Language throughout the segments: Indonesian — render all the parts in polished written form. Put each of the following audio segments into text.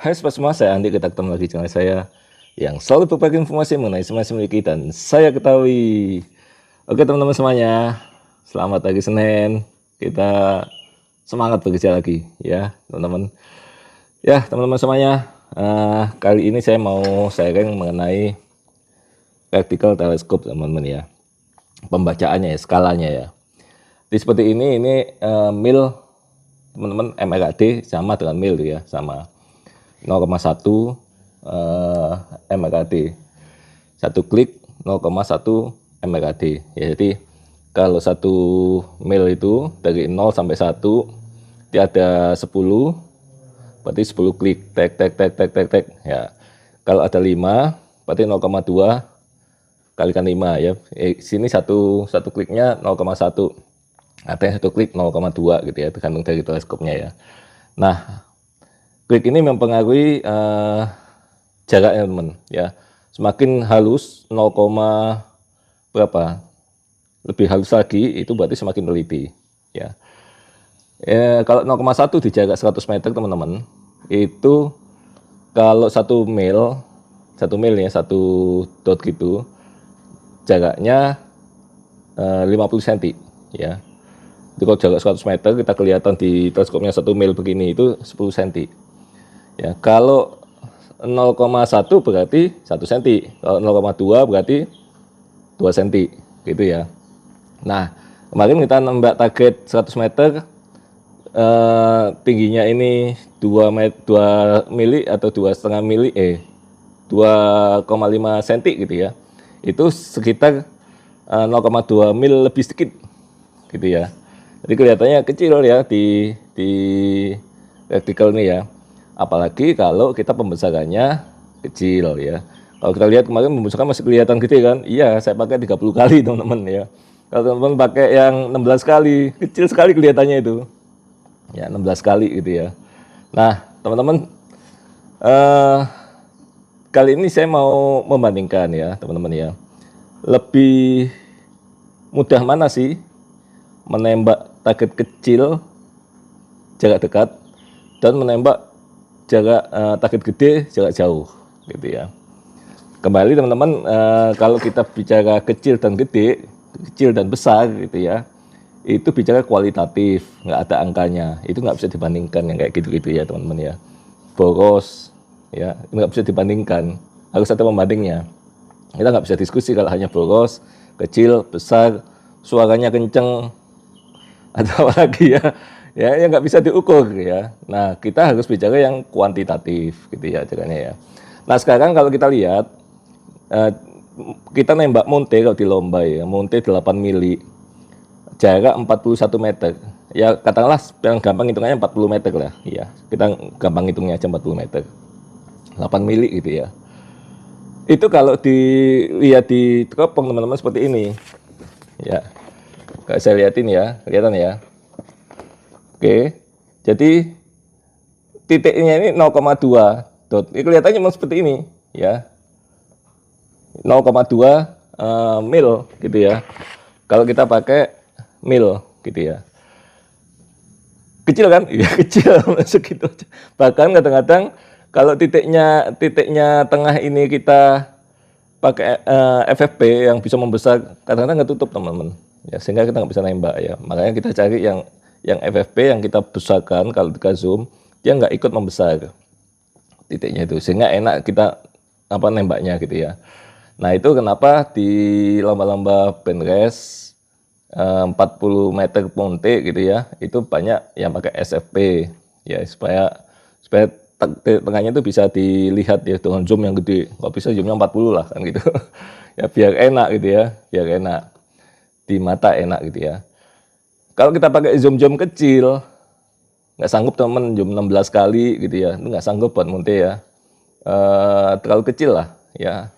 Hai sobat semua, saya Andi, kita ketemu lagi channel saya yang selalu berbagi informasi mengenai semua memiliki dan saya ketahui. Oke teman-teman semuanya, selamat pagi Senin. Kita semangat bekerja lagi ya teman-teman. Ya teman-teman semuanya, kali ini saya mau sharing mengenai vertical teleskop teman-teman ya. Pembacaannya ya, skalanya ya. Jadi seperti ini mil teman-teman, MRAD sama dengan mil ya, sama 0,1 MRAD. Satu klik 0,1 MRAD. Ya, jadi kalau 1 mil itu dari 0 sampai 1 dia ada 10, berarti 10 klik tek tek tek tek tek tek ya. Kalau ada 5 berarti 0,2 kalikan 5 ya. Sini satu kliknya 0,1. Ada yang satu klik 0,2 gitu ya, tergantung dari teleskopnya ya. Nah, klik ini mempengaruhi jaraknya teman ya. Semakin halus 0, berapa lebih halus lagi itu berarti semakin teliti ya. Kalau 0,1 di jarak 100 meter teman-teman, itu kalau 1 mil ya, 1 dot gitu jaraknya 50 cm ya. Jadi kalau jarak 100 meter kita kelihatan di teleskopnya 1 mil begini itu 10 cm ya. Kalau 0,1 berarti 1 cm, kalau 0,2 berarti 2 cm gitu ya. Nah, kemarin kita nembak target 100 meter, tingginya ini 2 mili atau 2,5 mili, 2,5 cm gitu ya. Itu sekitar 0,2 mil lebih sedikit gitu ya. Jadi kelihatannya kecil ya di vertical ini ya. Apalagi kalau kita pembesarannya kecil ya. Kalau kita lihat kemarin pembesaran masih kelihatan gede kan? Iya, saya pakai 30 kali teman-teman ya. Kalau teman-teman pakai yang 16 kali, kecil sekali kelihatannya itu. Ya, 16 kali gitu ya. Nah, teman-teman, kali ini saya mau membandingkan ya, teman-teman ya. Lebih mudah mana sih menembak target kecil jarak dekat dan menembak jarak target gede jarak jauh gitu ya. Kembali teman-teman, kalau kita bicara kecil dan gede, kecil dan besar gitu ya, itu bicara kualitatif, nggak ada angkanya, itu nggak bisa dibandingkan yang kayak gitu-gitu ya teman-teman ya. Boros ya, nggak bisa dibandingkan, harus ada pembandingnya. Kita nggak bisa diskusi kalau hanya boros, kecil, besar, suaranya kenceng, atau apa lagi ya, ya yang nggak bisa diukur ya. Nah, kita harus bicara yang kuantitatif gitu ya caranya ya. Nah, sekarang kalau kita lihat, kita nembak Monte kalau di lomba ya, Monte 8 mili, jarak 41 meter. Ya katakanlah yang gampang hitungannya 40 meter lah ya. Kita gampang hitungnya aja 40 meter. 8 mili gitu ya. Itu kalau dilihat di teropong teman-teman seperti ini. Ya. Kayak saya lihatin ya, kelihatan ya. Oke. Jadi titiknya ini 0,2 dot. Ini kelihatannya memang seperti ini ya. 0,2 mil gitu ya. Kalau kita pakai mil gitu ya. Kecil kan? Iya kecil segitu aja. Bahkan kadang-kadang kalau titiknya tengah ini kita pakai FFP yang bisa membesar, kadang-kadang nggak tutup teman-teman. Ya sehingga kita nggak bisa nembak ya. Makanya kita cari yang FFP yang kita besarkan, kalau kita zoom dia nggak ikut membesar titiknya itu, sehingga enak kita nembaknya gitu ya. Nah itu kenapa di lomba-lomba band race 40 meter Monte gitu ya, itu banyak yang pakai SFP ya, supaya tengahnya itu bisa dilihat ya dengan zoom yang gede. Kalau bisa zoomnya 40 lah kan gitu ya, biar enak gitu ya, biar enak di mata, enak gitu ya. Kalau kita pakai zoom kecil, nggak sanggup teman, zoom 16 kali gitu ya, itu nggak sanggup buat Monte ya. Terlalu kecil lah ya,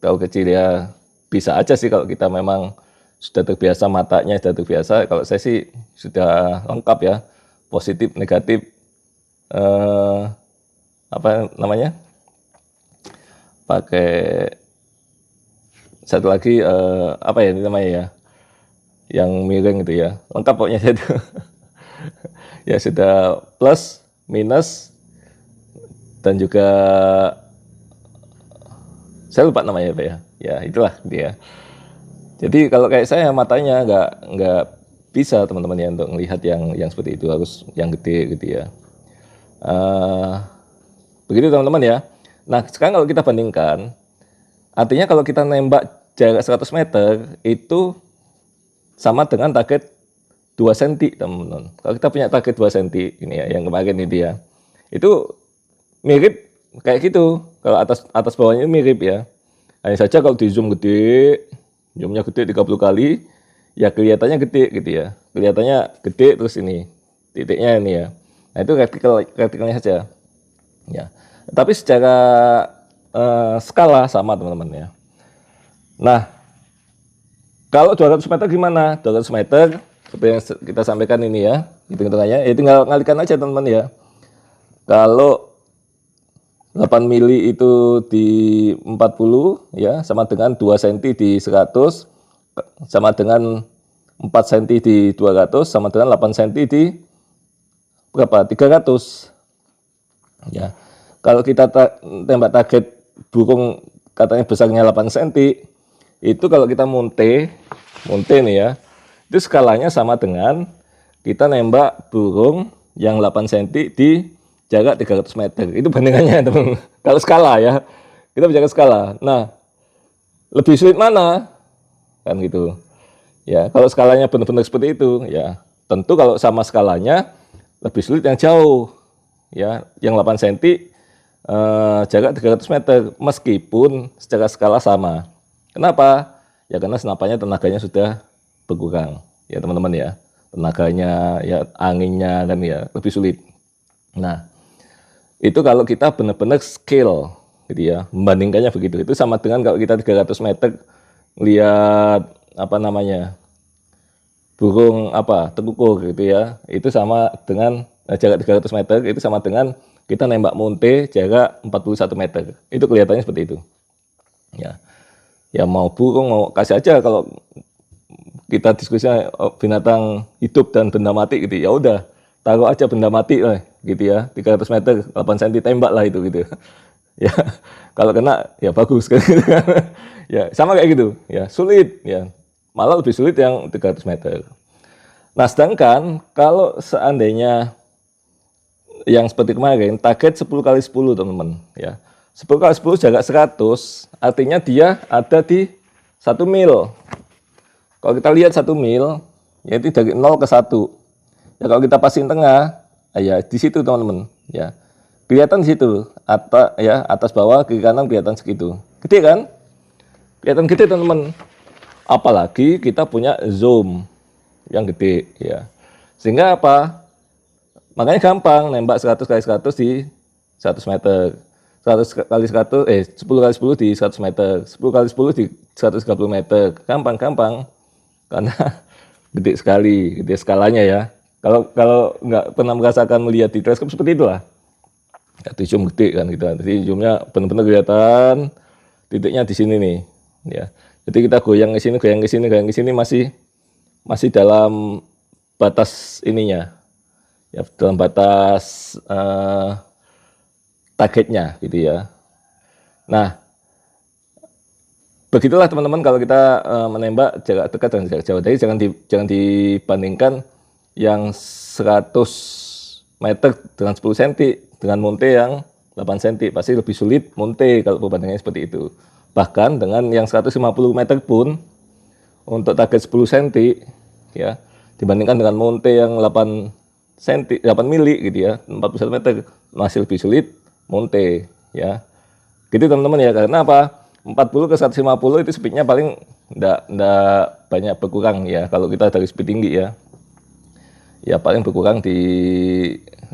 terlalu kecil ya. Bisa aja sih kalau kita memang sudah terbiasa, matanya sudah terbiasa. Kalau saya sih sudah lengkap ya, positif negatif, apa namanya, pakai satu lagi, apa ya ini namanya ya, yang miring itu ya, lengkap pokoknya saya itu. Ya sudah plus minus dan juga saya lupa namanya Pak ya. Ya itulah dia. Jadi kalau kayak saya matanya nggak bisa teman-teman ya untuk melihat yang seperti itu, harus yang gede gitu ya. Begitu teman-teman ya. Nah sekarang kalau kita bandingkan, artinya kalau kita nembak jarak 100 meter itu sama dengan target 2 cm teman-teman. Kalau kita punya target 2 cm ini ya, yang kemarin ini ya, itu mirip kayak gitu. Kalau atas bawahnya mirip ya. Hanya saja kalau di zoom gede, zoomnya gede 30 kali, ya kelihatannya gede gitu ya. Kelihatannya gede terus ini titiknya ini ya. Nah itu retikalnya saja. Ya. Tapi secara skala sama teman-teman ya. Nah, kalau 200 meter gimana? 200 meter seperti yang kita sampaikan ini ya, hitung-hitungannya, ya tinggal ngalikan aja teman-teman ya. Kalau 8 mili itu di 40 ya, sama dengan 2 cm di 100, sama dengan 4 cm di 200, sama dengan 8 cm di berapa? 300. Ya. Kalau kita tembak target burung katanya besarnya 8 cm, itu kalau kita munte nih ya, itu skalanya sama dengan kita nembak burung yang 8 cm di jarak 300 meter. Itu bandingannya teman. Kalau skala ya, kita bicara skala. Nah, lebih sulit mana? Kan gitu. Ya, kalau skalanya benar-benar seperti itu, ya tentu kalau sama skalanya lebih sulit yang jauh. Ya, yang 8 cm jarak 300 meter meskipun secara skala sama. Kenapa? Ya karena senapannya tenaganya sudah berkurang. Ya teman-teman ya. Tenaganya, ya anginnya kan ya lebih sulit. Nah, itu kalau kita benar-benar scale gitu ya. Membandingkannya begitu. Itu sama dengan kalau kita 300 meter lihat apa namanya? Burung apa? Tekukur gitu ya. Itu sama dengan jarak 300 meter itu sama dengan kita nembak munte jarak 41 meter. Itu kelihatannya seperti itu. Ya. Ya mau burung mau kasih aja, kalau kita diskusinya binatang hidup dan benda mati gitu. Ya udah, taruh aja benda mati lah gitu ya. 300 meter 8 cm tembak lah itu gitu. Ya. Kalau kena ya bagus kan gitu kan. Ya, sama kayak gitu. Ya, sulit ya. Malah lebih sulit yang 300 meter. Nah, sedangkan kalau seandainya yang seperti kemarin, target 10 kali 10 teman-teman ya. 10 kali 10 jarak 100, artinya dia ada di 1 mil. Kalau kita lihat 1 mil, yaitu dari 0 ke 1. Ya kalau kita pasang tengah, ya di situ teman-teman ya. Kelihatan di situ, atas bawah kiri kanan kelihatan segitu. Gede kan? Kelihatan gede teman-teman. Apalagi kita punya zoom yang gede ya. Sehingga apa? Makanya gampang nembak 100 kali 100 di 100 meter. 100 kali 100 10 kali 10 di 100 meter. 10 kali 10 di 130 meter. Gampang karena gede sekali, gede skalanya ya. Kalau nggak pernah merasakan melihat di teleskop seperti itulah. Ya, di zoom gede kan gitu. Jadi zoomnya benar-benar kelihatan titiknya di sini nih ya. Jadi kita goyang ke sini masih dalam batas ininya. Ya, dalam batas targetnya gitu ya. Nah, begitulah teman-teman kalau kita menembak jarak dekat dan jarak jauh. Jadi jangan dibandingkan yang 100 meter dengan 10 cm dengan munte yang 8 cm. Pasti lebih sulit munte kalau perbandingannya seperti itu. Bahkan dengan yang 150 meter pun untuk target 10 cm ya, dibandingkan dengan munte yang 8 mili gitu ya, 41 meter masih lebih sulit munte ya. Gitu teman-teman ya. Karena apa? 40 ke 150 itu speednya paling enggak banyak berkurang ya. Kalau kita dari speed tinggi ya. Ya paling berkurang di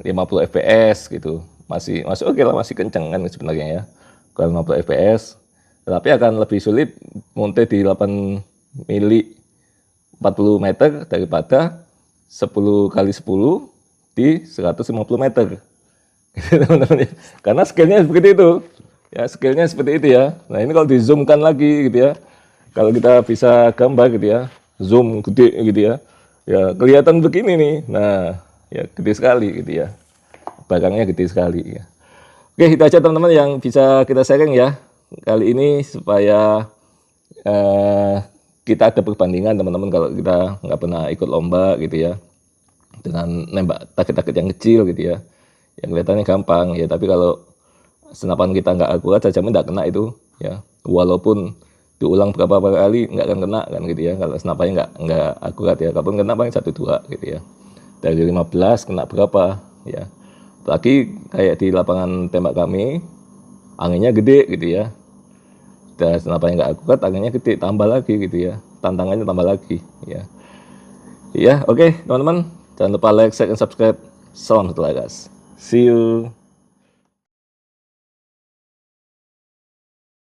50 fps gitu. Masih oke lah, masih kenceng kan sebenarnya ya. Kalau 50 fps. Tapi akan lebih sulit munte di 8 mili 40 meter daripada 10 kali 10 di 150 meter. Teman-teman ya. Karena scale-nya seperti itu. Ya, scale-nya seperti itu ya. Nah, ini kalau di zoom-kan lagi gitu ya. Kalau kita bisa gambar gitu ya. Zoom gede gitu ya. Ya, kelihatan begini nih. Nah, ya gede sekali gitu ya. Barangnya gede sekali ya. Oke, itu aja teman-teman yang bisa kita sharing ya kali ini, supaya kita ada perbandingan teman-teman kalau kita nggak pernah ikut lomba gitu ya, dengan nembak target-target yang kecil gitu ya, yang kelihatannya gampang ya, tapi kalau senapan kita nggak akurat, jamin nggak kena itu ya, walaupun diulang berapa kali nggak akan kena kan gitu ya, kalau senapannya nggak akurat ya, kalaupun kena paling 1-2 gitu ya, dari 15 kena berapa ya. Apalagi kayak di lapangan tembak kami, anginnya gede gitu ya, dan senapannya nggak akurat, anginnya gede, tambah lagi gitu ya, tantangannya tambah lagi ya. Iya, oke teman-teman, jangan lupa like, share, dan subscribe. Salam satu Lagas, see you.